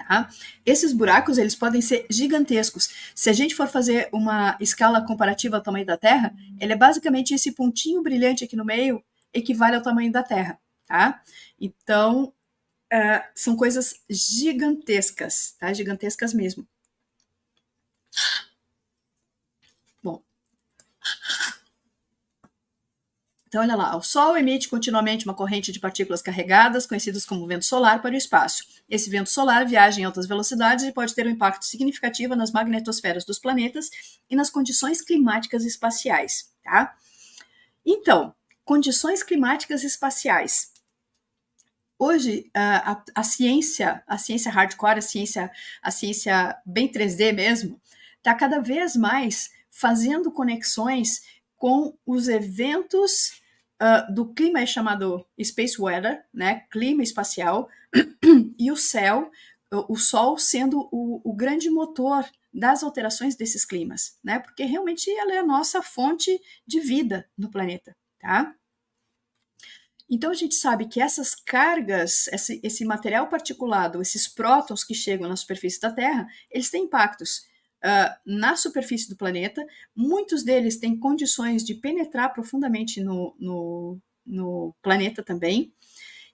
Tá? Esses buracos, eles podem ser gigantescos. Se a gente for fazer uma escala comparativa ao tamanho da Terra, ele é basicamente esse pontinho brilhante aqui no meio, equivale ao tamanho da Terra, tá? Então, são coisas gigantescas, tá? Gigantescas mesmo. Bom, então, olha lá, o Sol emite continuamente uma corrente de partículas carregadas, conhecidas como vento solar, para o espaço. Esse vento solar viaja em altas velocidades e pode ter um impacto significativo nas magnetosferas dos planetas e nas condições climáticas espaciais. Tá? Então, condições climáticas espaciais. Hoje, a ciência hardcore, a ciência bem 3D mesmo, está cada vez mais fazendo conexões com os eventos do clima chamado space weather, né, clima espacial, e o céu, o Sol sendo o grande motor das alterações desses climas, né, porque realmente ela é a nossa fonte de vida no planeta, tá? Então a gente sabe que essas cargas, esse material particulado, esses prótons que chegam na superfície da Terra, eles têm impactos na superfície do planeta. Muitos deles têm condições de penetrar profundamente no planeta também.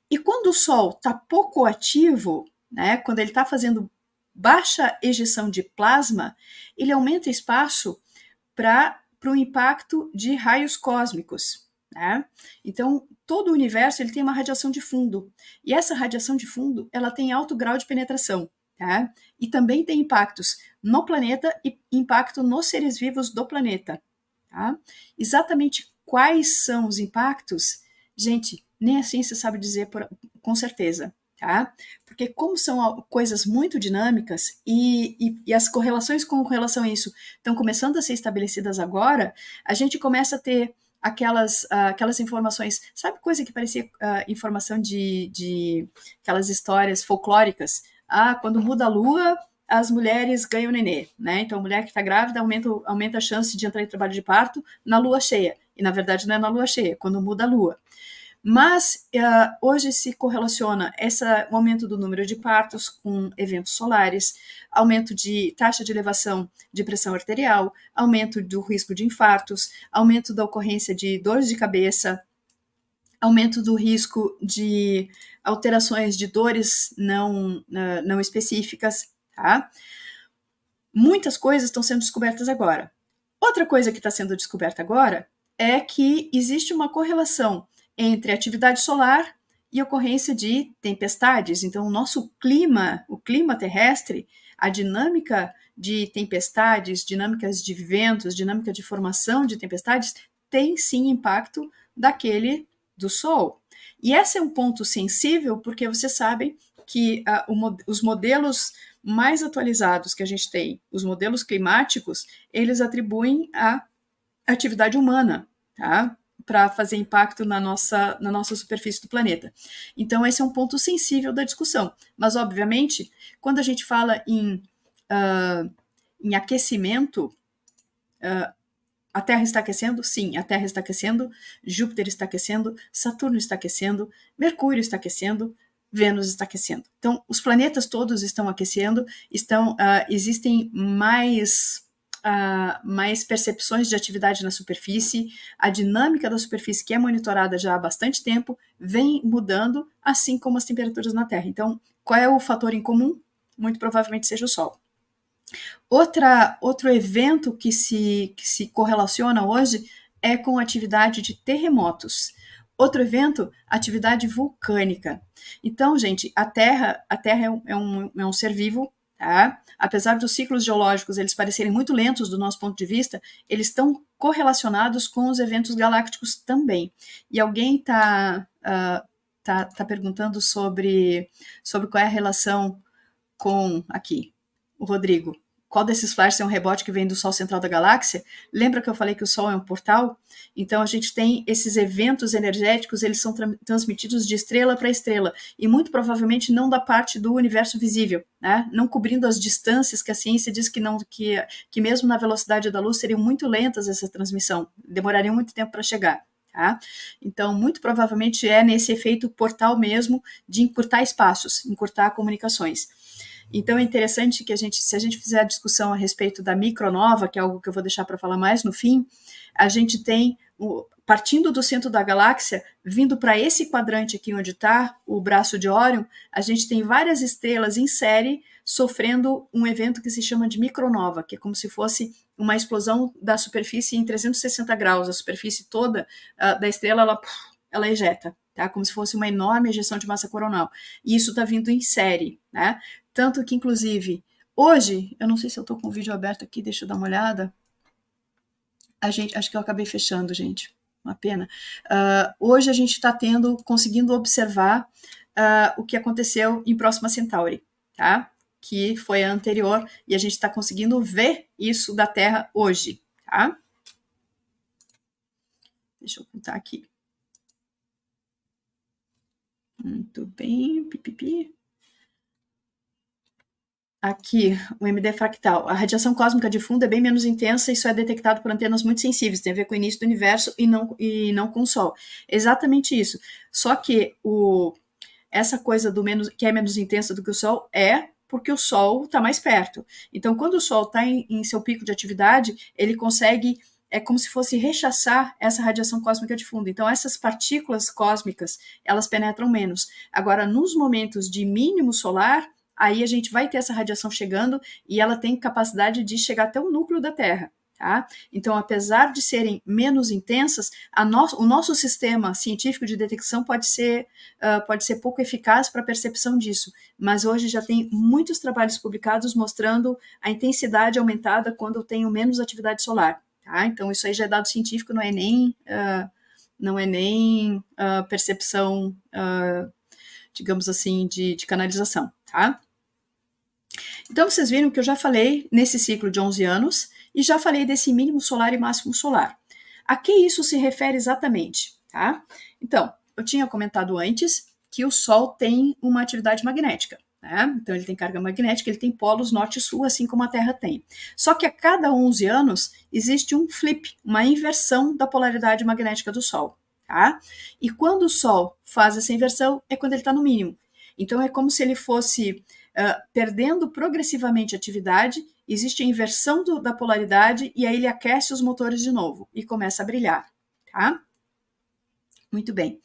E quando o Sol está pouco ativo, né, quando ele está fazendo baixa ejeção de plasma, ele aumenta espaço para o impacto de raios cósmicos. Né? Então, todo o universo ele tem uma radiação de fundo. E essa radiação de fundo ela tem alto grau de penetração. Tá? E também tem impactos no planeta e impacto nos seres vivos do planeta. Tá? Exatamente quais são os impactos, gente, nem a ciência sabe dizer com certeza. Tá? Porque como são coisas muito dinâmicas e as correlações com relação a isso estão começando a ser estabelecidas agora, a gente começa a ter aquelas informações, sabe, coisa que parecia informação de aquelas histórias folclóricas, quando muda a lua, as mulheres ganham nenê, né? Então a mulher que está grávida aumenta a chance de entrar em trabalho de parto na lua cheia, e na verdade não é na lua cheia, é quando muda a lua. Mas hoje se correlaciona o aumento do número de partos com eventos solares, aumento de taxa de elevação de pressão arterial, aumento do risco de infartos, aumento da ocorrência de dores de cabeça, aumento do risco de alterações de dores não específicas, tá? Muitas coisas estão sendo descobertas agora. Outra coisa que está sendo descoberta agora é que existe uma correlação entre atividade solar e ocorrência de tempestades. Então, o nosso clima, o clima terrestre, a dinâmica de tempestades, dinâmicas de ventos, dinâmica de formação de tempestades, tem sim impacto daquele do Sol. E esse é um ponto sensível, porque você sabe que os modelos mais atualizados que a gente tem, os modelos climáticos, eles atribuem a atividade humana, tá? Para fazer impacto na nossa superfície do planeta. Então, esse é um ponto sensível da discussão. Mas, obviamente, quando a gente fala em aquecimento, a Terra está aquecendo? Sim, a Terra está aquecendo, Júpiter está aquecendo, Saturno está aquecendo, Mercúrio está aquecendo, Vênus está aquecendo. Então, os planetas todos estão aquecendo, existem mais percepções de atividade na superfície, a dinâmica da superfície, que é monitorada já há bastante tempo, vem mudando, assim como as temperaturas na Terra. Então, qual é o fator em comum? Muito provavelmente seja o Sol. Outro evento que se correlaciona hoje é com a atividade de terremotos. Outro evento, atividade vulcânica. Então, gente, a Terra é um ser vivo, tá? Apesar dos ciclos geológicos eles parecerem muito lentos do nosso ponto de vista, eles estão correlacionados com os eventos galácticos também. E alguém está perguntando sobre qual é a relação com, aqui, o Rodrigo, qual desses flashes é um rebote que vem do Sol central da galáxia? Lembra que eu falei que o Sol é um portal? Então a gente tem esses eventos energéticos, eles são transmitidos de estrela para estrela, e muito provavelmente não da parte do universo visível, né? Não cobrindo as distâncias que a ciência diz que mesmo na velocidade da luz seriam muito lentas essa transmissão, demorariam muito tempo para chegar. Tá? Então, muito provavelmente é nesse efeito portal mesmo de encurtar espaços, encurtar comunicações. Então é interessante que se a gente fizer a discussão a respeito da micronova, que é algo que eu vou deixar para falar mais no fim, a gente tem, partindo do centro da galáxia, vindo para esse quadrante aqui onde está o braço de Órion, a gente tem várias estrelas em série sofrendo um evento que se chama de micronova, que é como se fosse uma explosão da superfície em 360 graus, a superfície toda da estrela, ela ejeta, tá? Como se fosse uma enorme ejeção de massa coronal. E isso está vindo em série, né? Tanto que, inclusive, hoje, eu não sei se eu estou com o vídeo aberto aqui, deixa eu dar uma olhada. Acho que eu acabei fechando, gente. Uma pena. Hoje a gente está conseguindo observar o que aconteceu em Próxima Centauri, tá? Que foi a anterior, e a gente está conseguindo ver isso da Terra hoje, tá? Deixa eu contar aqui. Muito bem, pipipi. Aqui, o MD fractal. A radiação cósmica de fundo é bem menos intensa e só é detectado por antenas muito sensíveis. Tem a ver com o início do universo e não com o Sol. Exatamente isso. Só que essa coisa que é menos intensa do que o Sol é porque o Sol está mais perto. Então, quando o Sol está em seu pico de atividade, ele consegue, é como se fosse rechaçar essa radiação cósmica de fundo. Então, essas partículas cósmicas, elas penetram menos. Agora, nos momentos de mínimo solar, aí a gente vai ter essa radiação chegando e ela tem capacidade de chegar até o núcleo da Terra. Tá? Então, apesar de serem menos intensas, o nosso sistema científico de detecção pode ser pouco eficaz para a percepção disso, mas hoje já tem muitos trabalhos publicados mostrando a intensidade aumentada quando eu tenho menos atividade solar. Tá? Então, isso aí já é dado científico, não é nem percepção, digamos assim, de canalização. Tá? Então, vocês viram que eu já falei nesse ciclo de 11 anos e já falei desse mínimo solar e máximo solar. A que isso se refere exatamente? Tá? Então, eu tinha comentado antes que o Sol tem uma atividade magnética. Né? Então, ele tem carga magnética, ele tem polos norte e sul, assim como a Terra tem. Só que a cada 11 anos existe um flip, uma inversão da polaridade magnética do Sol. Tá? E quando o Sol faz essa inversão, é quando ele está no mínimo. Então, é como se ele fosse perdendo progressivamente atividade, existe a inversão da polaridade e aí ele aquece os motores de novo e começa a brilhar, tá? Muito bem.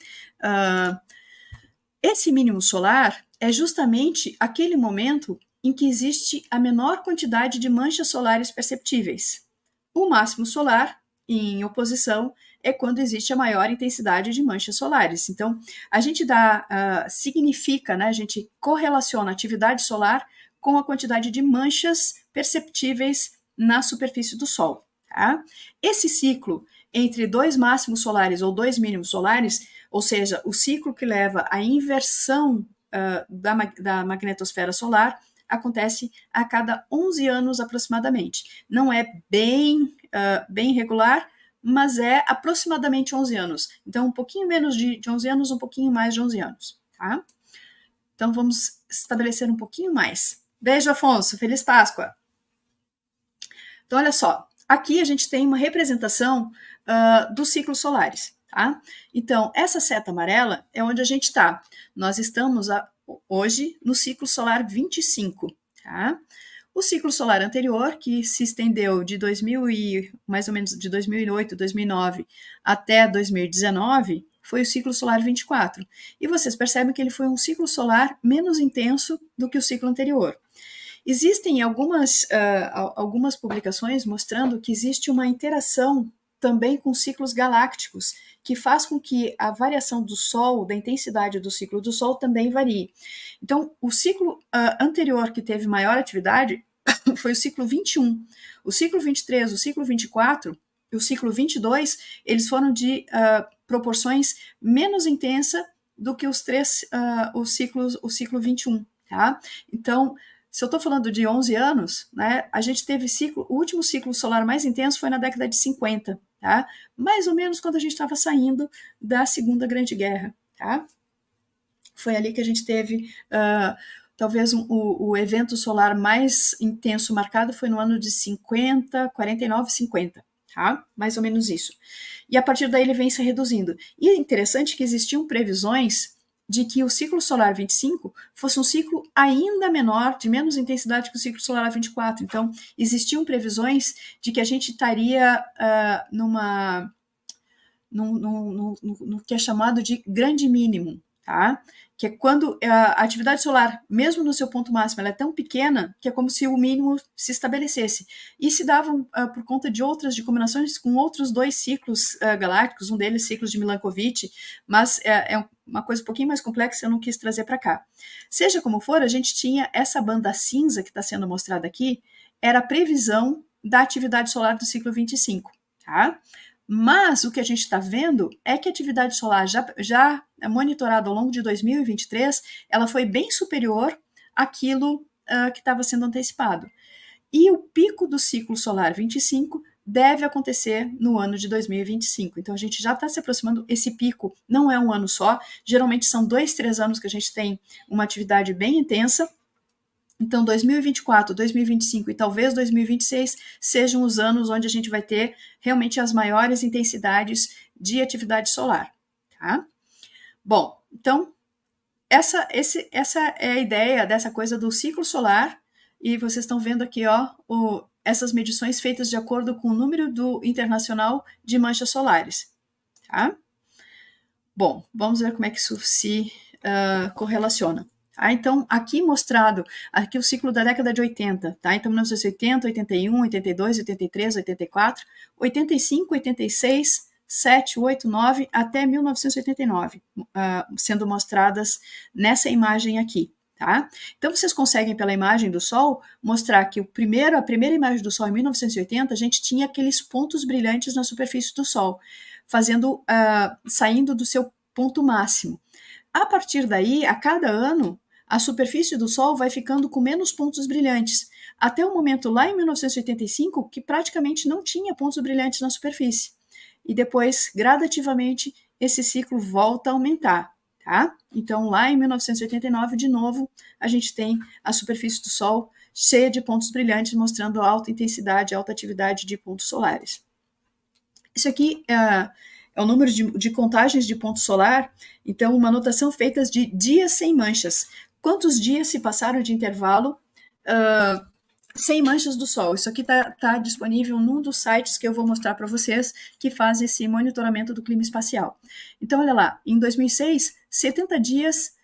Esse mínimo solar é justamente aquele momento em que existe a menor quantidade de manchas solares perceptíveis. O máximo solar, em oposição, é quando existe a maior intensidade de manchas solares. Então, a gente significa, né, a gente correlaciona a atividade solar com a quantidade de manchas perceptíveis na superfície do Sol. Tá? Esse ciclo entre 2 máximos solares ou 2 mínimos solares, ou seja, o ciclo que leva à inversão da magnetosfera solar, acontece a cada 11 anos aproximadamente. Não é bem regular, mas é aproximadamente 11 anos. Então, um pouquinho menos de 11 anos, um pouquinho mais de 11 anos. Tá? Então, vamos estabelecer um pouquinho mais. Beijo, Afonso. Feliz Páscoa. Então, olha só. Aqui a gente tem uma representação dos ciclos solares. Tá? Então, essa seta amarela é onde a gente está. Nós estamos hoje no ciclo solar 25. Tá? O ciclo solar anterior, que se estendeu de mais ou menos de 2008, 2009 até 2019, foi o ciclo solar 24. E vocês percebem que ele foi um ciclo solar menos intenso do que o ciclo anterior. Existem algumas publicações mostrando que existe uma interação também com ciclos galácticos, que faz com que a variação do Sol, da intensidade do ciclo do Sol, também varie. Então, o ciclo anterior que teve maior atividade foi o ciclo 21. O ciclo 23, o ciclo 24 e o ciclo 22, eles foram de proporções menos intensas do que o ciclo 21. Tá? Então, se eu estou falando de 11 anos, né, a gente teve o último ciclo solar mais intenso foi na década de 50, tá? Mais ou menos quando a gente estava saindo da Segunda Grande Guerra. Tá? Foi ali que a gente teve, talvez o evento solar mais intenso marcado foi no ano de 49, 50, tá? Mais ou menos isso. E a partir daí ele vem se reduzindo. E é interessante que existiam previsões de que o ciclo solar 25 fosse um ciclo ainda menor, de menos intensidade que o ciclo solar 24. Então, existiam previsões de que a gente estaria no que é chamado de grande mínimo, tá? Que é quando a atividade solar, mesmo no seu ponto máximo, ela é tão pequena que é como se o mínimo se estabelecesse. E se davam por conta de combinações com outros dois ciclos galácticos, um deles ciclos de Milankovitch, mas é uma coisa um pouquinho mais complexa, eu não quis trazer para cá. Seja como for, a gente tinha essa banda cinza que está sendo mostrada aqui, era a previsão da atividade solar do ciclo 25, tá? Mas o que a gente está vendo é que a atividade solar já monitorada ao longo de 2023, ela foi bem superior àquilo que estava sendo antecipado. E o pico do ciclo solar 25 deve acontecer no ano de 2025. Então a gente já está se aproximando, esse pico não é um ano só, geralmente são 2, 3 anos que a gente tem uma atividade bem intensa. Então, 2024, 2025 e talvez 2026 sejam os anos onde a gente vai ter realmente as maiores intensidades de atividade solar, tá? Bom, então, essa é a ideia dessa coisa do ciclo solar, e vocês estão vendo aqui, ó, essas medições feitas de acordo com o número internacional de manchas solares, tá? Bom, vamos ver como é que isso se correlaciona. Então, aqui mostrado, aqui o ciclo da década de 80, tá? Então, 1980, 81, 82, 83, 84, 85, 86, 7, 8, 9, até 1989, sendo mostradas nessa imagem aqui, tá? Então, vocês conseguem, pela imagem do Sol, mostrar que a primeira imagem do Sol, em 1980, a gente tinha aqueles pontos brilhantes na superfície do Sol, saindo do seu ponto máximo. A partir daí, a cada ano, a superfície do Sol vai ficando com menos pontos brilhantes, até o momento lá em 1985 que praticamente não tinha pontos brilhantes na superfície. E depois, gradativamente, esse ciclo volta a aumentar, tá? Então, lá em 1989, de novo, a gente tem a superfície do Sol cheia de pontos brilhantes, mostrando alta intensidade, alta atividade de pontos solares. Isso aqui é o número de contagens de ponto solar, então uma anotação feita de dias sem manchas. Quantos dias se passaram de intervalo sem manchas do Sol? Isso aqui está disponível num dos sites que eu vou mostrar para vocês, que faz esse monitoramento do clima espacial. Então, olha lá, em 2006, 70 dias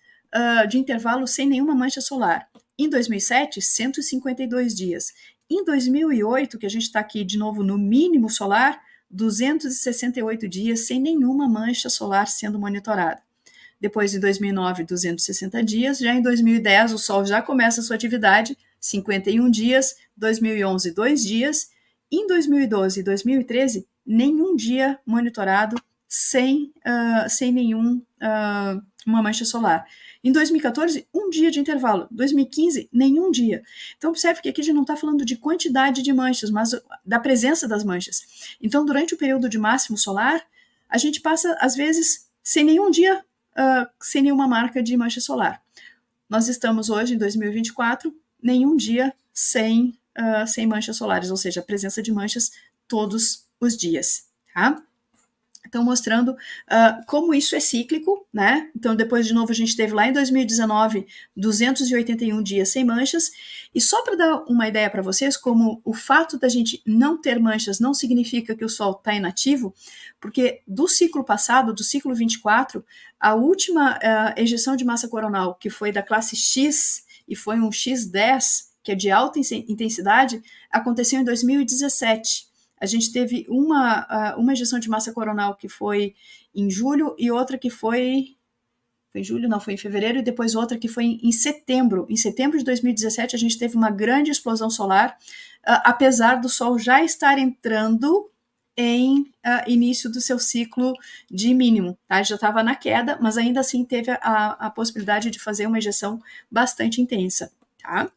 de intervalo sem nenhuma mancha solar. Em 2007, 152 dias. Em 2008, que a gente está aqui de novo no mínimo solar, 268 dias sem nenhuma mancha solar sendo monitorada. Depois, em 2009, 260 dias. Já em 2010, o Sol já começa a sua atividade, 51 dias. 2011, 2 dias. Em 2012 e 2013, nenhum dia monitorado sem nenhuma mancha solar. Em 2014, um dia de intervalo. 2015, nenhum dia. Então, observe que aqui a gente não está falando de quantidade de manchas, mas da presença das manchas. Então, durante o período de máximo solar, a gente passa, às vezes, sem nenhum dia, sem nenhuma marca de mancha solar. Nós estamos hoje, em 2024, nenhum dia sem manchas solares, ou seja, a presença de manchas todos os dias, tá? Então, mostrando como isso é cíclico, né? Então, depois, de novo, a gente teve lá em 2019, 281 dias sem manchas. E só para dar uma ideia para vocês, como o fato da gente não ter manchas não significa que o Sol está inativo, porque do ciclo passado, do ciclo 24, a última ejeção de massa coronal, que foi da classe X, e foi um X10, que é de alta intensidade, aconteceu em 2017. A gente teve uma ejeção de massa coronal que foi em julho e outra que foi em julho, não, foi em fevereiro, e depois outra que foi em setembro. Em setembro de 2017, a gente teve uma grande explosão solar, apesar do Sol já estar entrando em início do seu ciclo de mínimo, tá? Já estava na queda, mas ainda assim teve a possibilidade de fazer uma ejeção bastante intensa, tá?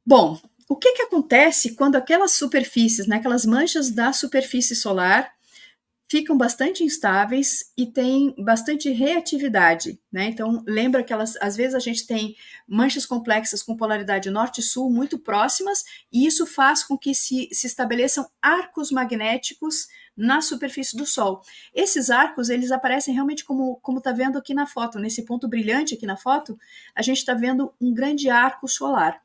Bom, o que acontece quando aquelas superfícies, né, aquelas manchas da superfície solar ficam bastante instáveis e tem bastante reatividade, né? Então, lembra que às vezes a gente tem manchas complexas com polaridade norte e sul muito próximas, e isso faz com que se estabeleçam arcos magnéticos na superfície do Sol. Esses arcos, eles aparecem realmente como está vendo aqui na foto, nesse ponto brilhante aqui na foto, a gente está vendo um grande arco solar.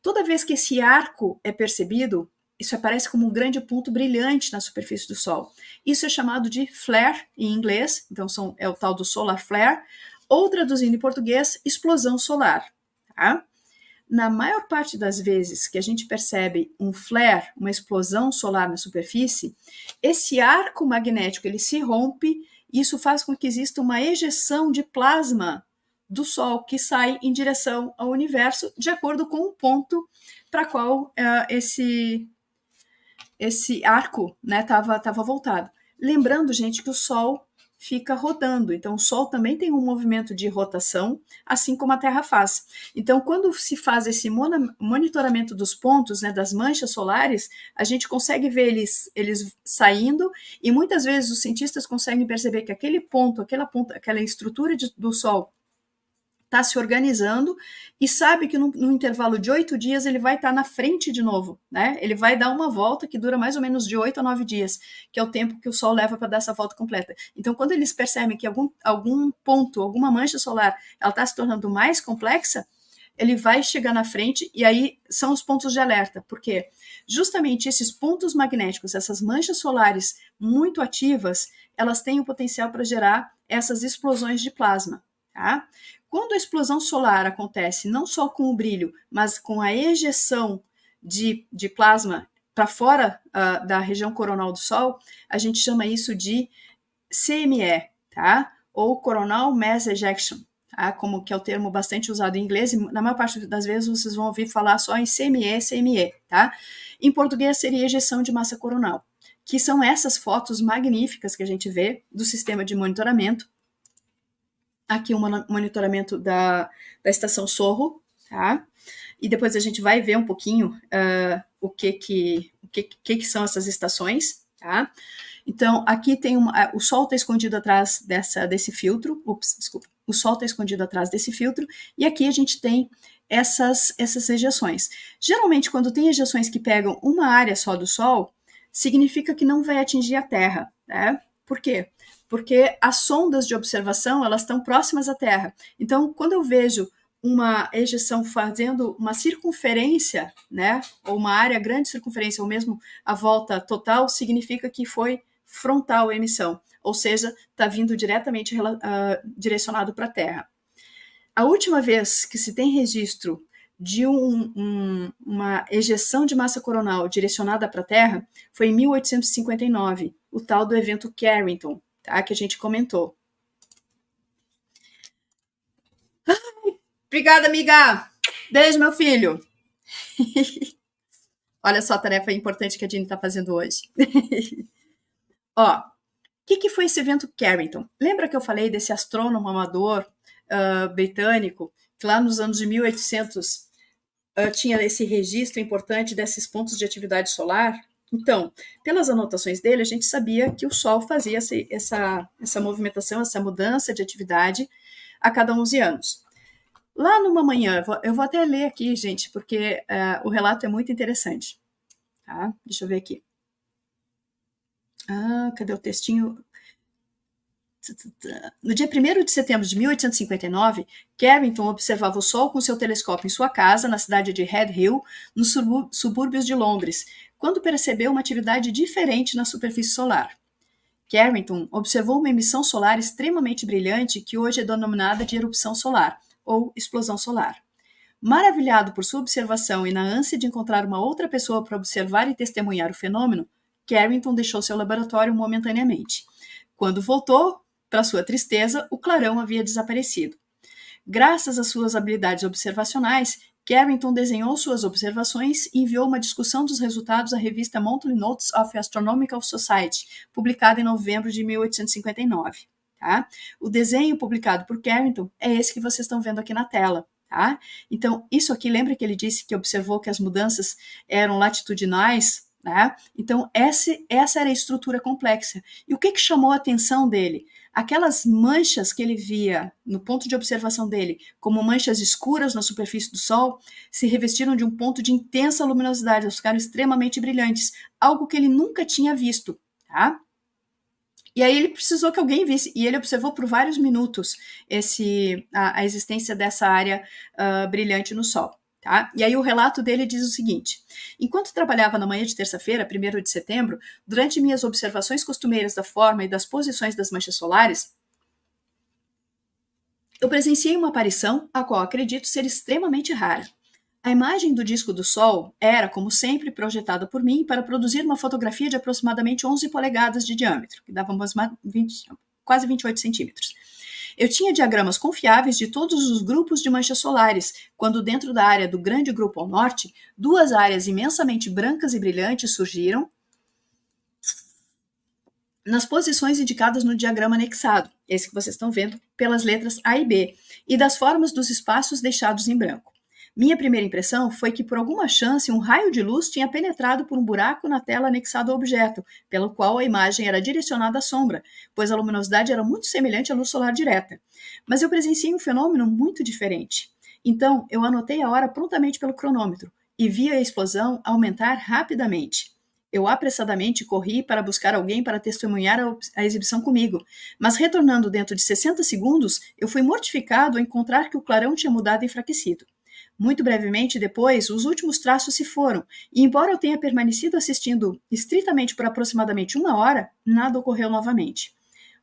Toda vez que esse arco é percebido, isso aparece como um grande ponto brilhante na superfície do Sol. Isso é chamado de flare em inglês, então é o tal do solar flare, ou traduzindo em português, explosão solar. Tá? Na maior parte das vezes que a gente percebe um flare, uma explosão solar na superfície, esse arco magnético ele se rompe e isso faz com que exista uma ejeção de plasma do Sol que sai em direção ao universo de acordo com o ponto para qual esse arco estava voltado. Lembrando, gente, que o Sol fica rodando, então o Sol também tem um movimento de rotação, assim como a Terra faz. Então, quando se faz esse monitoramento dos pontos, das manchas solares, a gente consegue ver eles saindo, e muitas vezes os cientistas conseguem perceber que aquele ponto, aquela estrutura do Sol está se organizando e sabe que no intervalo de 8 dias ele vai estar na frente de novo, né? Ele vai dar uma volta que dura mais ou menos de 8 a 9 dias, que é o tempo que o Sol leva para dar essa volta completa. Então, quando eles percebem que algum ponto, alguma mancha solar, ela está se tornando mais complexa, ele vai chegar na frente e aí são os pontos de alerta, porque justamente esses pontos magnéticos, essas manchas solares muito ativas, elas têm o potencial para gerar essas explosões de plasma, tá? Quando a explosão solar acontece não só com o brilho, mas com a ejeção de plasma para fora da região coronal do Sol, a gente chama isso de CME, tá? Ou Coronal Mass Ejection, tá? Como que é o termo bastante usado em inglês, e na maior parte das vezes vocês vão ouvir falar só em CME, tá? Em português seria ejeção de massa coronal, que são essas fotos magníficas que a gente vê do sistema de monitoramento. Aqui um monitoramento da estação Sorro, tá? E depois a gente vai ver um pouquinho o que são essas estações, tá? Então, aqui tem o Sol está escondido atrás desse filtro, o Sol está escondido atrás desse filtro, e aqui a gente tem essas ejeções. Geralmente, quando tem ejeções que pegam uma área só do Sol, significa que não vai atingir a Terra, né? Por quê? Porque as sondas de observação, elas estão próximas à Terra. Então, quando eu vejo uma ejeção fazendo uma circunferência, né, ou uma área grande de circunferência, ou mesmo a volta total, significa que foi frontal a emissão, ou seja, está vindo diretamente direcionado para a Terra. A última vez que se tem registro de uma ejeção de massa coronal direcionada para a Terra foi em 1859, o tal do evento Carrington, tá, que a gente comentou. Ai, obrigada, amiga! Beijo, meu filho! Olha só a tarefa importante que a Dini está fazendo hoje. Ó, o que foi esse evento Carrington? Lembra que eu falei desse astrônomo amador britânico, que lá nos anos de 1800 tinha esse registro importante desses pontos de atividade solar? Então, pelas anotações dele, a gente sabia que o Sol fazia essa movimentação, essa mudança de atividade a cada 11 anos. Lá numa manhã, eu vou até ler aqui, gente, porque o relato é muito interessante. Tá? Deixa eu ver aqui. Cadê o textinho? No dia 1º de setembro de 1859, Carrington observava o Sol com seu telescópio em sua casa, na cidade de Red Hill, nos subúrbios de Londres, quando percebeu uma atividade diferente na superfície solar. Carrington observou uma emissão solar extremamente brilhante que hoje é denominada de erupção solar, ou explosão solar. Maravilhado por sua observação e na ânsia de encontrar uma outra pessoa para observar e testemunhar o fenômeno, Carrington deixou seu laboratório momentaneamente. Quando voltou, para sua tristeza, o clarão havia desaparecido. Graças às suas habilidades observacionais, Carrington desenhou suas observações e enviou uma discussão dos resultados à revista Monthly Notes of Astronomical Society, publicada em novembro de 1859. Tá? O desenho publicado por Carrington é esse que vocês estão vendo aqui na tela. Tá? Então, isso aqui, lembra que ele disse que observou que as mudanças eram latitudinais? Né? Então, essa era a estrutura complexa. E o que chamou a atenção dele? Aquelas manchas que ele via no ponto de observação dele, como manchas escuras na superfície do Sol, se revestiram de um ponto de intensa luminosidade, elas ficaram extremamente brilhantes, algo que ele nunca tinha visto. Tá? E aí ele precisou que alguém visse, e ele observou por vários minutos a existência dessa área brilhante no Sol. Tá? E aí o relato dele diz o seguinte: enquanto trabalhava na manhã de terça-feira, 1º de setembro, durante minhas observações costumeiras da forma e das posições das manchas solares, eu presenciei uma aparição a qual acredito ser extremamente rara. A imagem do disco do Sol era, como sempre, projetada por mim para produzir uma fotografia de aproximadamente 11 polegadas de diâmetro, que dava quase 28 centímetros. Eu tinha diagramas confiáveis de todos os grupos de manchas solares, quando dentro da área do grande grupo ao norte, duas áreas imensamente brancas e brilhantes surgiram nas posições indicadas no diagrama anexado, esse que vocês estão vendo, pelas letras A e B, e das formas dos espaços deixados em branco. Minha primeira impressão foi que, por alguma chance, um raio de luz tinha penetrado por um buraco na tela anexado ao objeto, pelo qual a imagem era direcionada à sombra, pois a luminosidade era muito semelhante à luz solar direta. Mas eu presenciei um fenômeno muito diferente. Então, eu anotei a hora prontamente pelo cronômetro e vi a explosão aumentar rapidamente. Eu apressadamente corri para buscar alguém para testemunhar a exibição comigo, mas retornando dentro de 60 segundos, eu fui mortificado ao encontrar que o clarão tinha mudado e enfraquecido. Muito brevemente depois, os últimos traços se foram, e embora eu tenha permanecido assistindo estritamente por aproximadamente 1 hora, nada ocorreu novamente.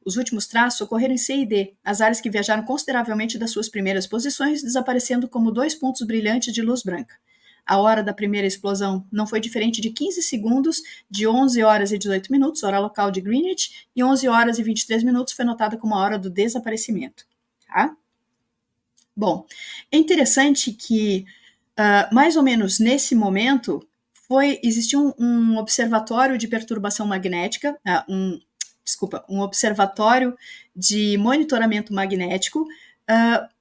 Os últimos traços ocorreram em C e D, as áreas que viajaram consideravelmente das suas primeiras posições, desaparecendo como 2 pontos brilhantes de luz branca. A hora da primeira explosão não foi diferente de 15 segundos, de 11 horas e 18 minutos, hora local de Greenwich, e 11 horas e 23 minutos foi notada como a hora do desaparecimento. Tá? Bom, é interessante que, mais ou menos nesse momento, existiu um observatório de perturbação magnética, um observatório de monitoramento magnético,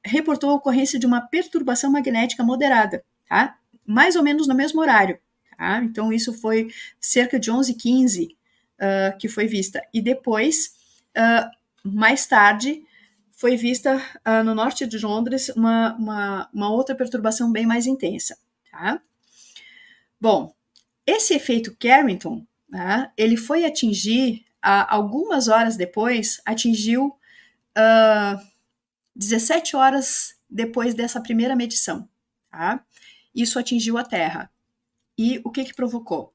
reportou a ocorrência de uma perturbação magnética moderada, tá? Mais ou menos no mesmo horário. Tá? Então, isso foi cerca de 11h15 que foi vista. E depois, mais tarde, foi vista no norte de Londres uma outra perturbação bem mais intensa. Tá? Bom, esse efeito Carrington, tá, ele foi atingir, algumas horas depois, atingiu 17 horas depois dessa primeira medição. Tá? Isso atingiu a Terra. E o que provocou?